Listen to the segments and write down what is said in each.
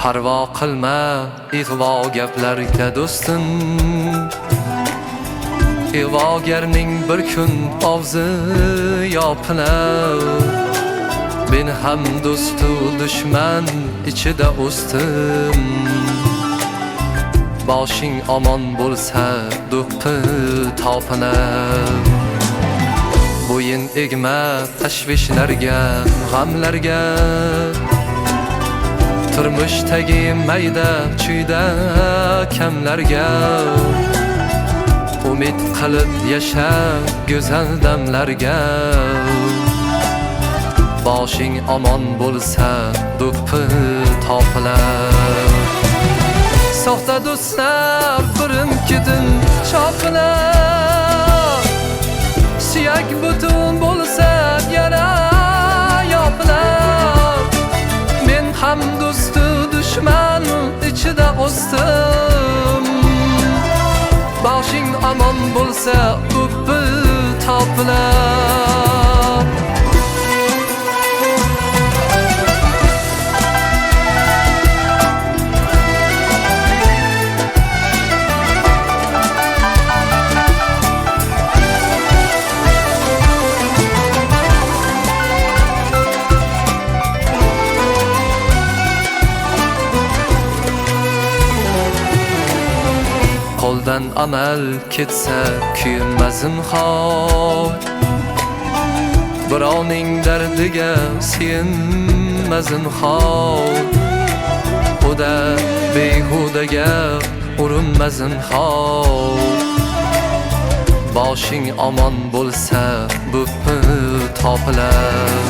parvo qilma ig'vo gaplarga do'stim. Ig'vogarning bir kun og'zi yopilar. Men ham do'stu dushman ichida o'sdim. Boshing omon bo'lsa do'ppi topinar. Bo'yin egma tashvishlarga, g'amlarga. Turmushdagi mayda chuyda kamlarga. Umid qilib yasha go'zal damlarga. Boshing omon bo'lsa do'ppi topilar. Soxta do'stlar birin-ketin chopilar. Suyak butun bo'lsa yana yopilar. Men ham do'stu dushman ichida o'sdim. Boshing omon bo'lsa do'ppi topilar. Qo'ldan amal ketsa kuyinmazim xor. Birovning dardiga suyinmazim xor. Xudo behudaga urinmazim xor. Boshing omon bo'lsa do'ppi topilar.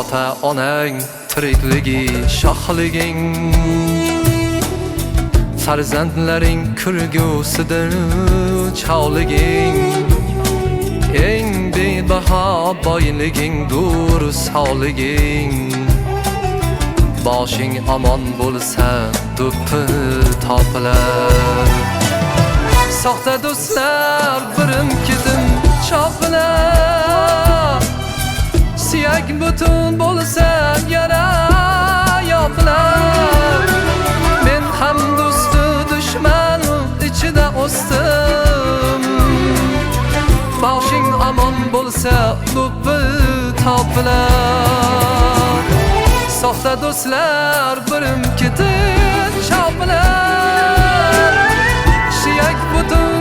Ota onang tirikligi shohliging. Farzandlaring kulgusidir chog'liging. Eng bebaho boyligingdir sog'liging. Boshing omon bo'lsa do'ppi topilar. Soxta do'stlar birin-ketin chopilar. Suyak butun bo'lsa yana yopilar. Men ham do'stu dushman ichida o'sdim. Boshing omon bo'lsa do'ppi topilar. Soxta do'stlar birin-ketin chopilar. Suyak butun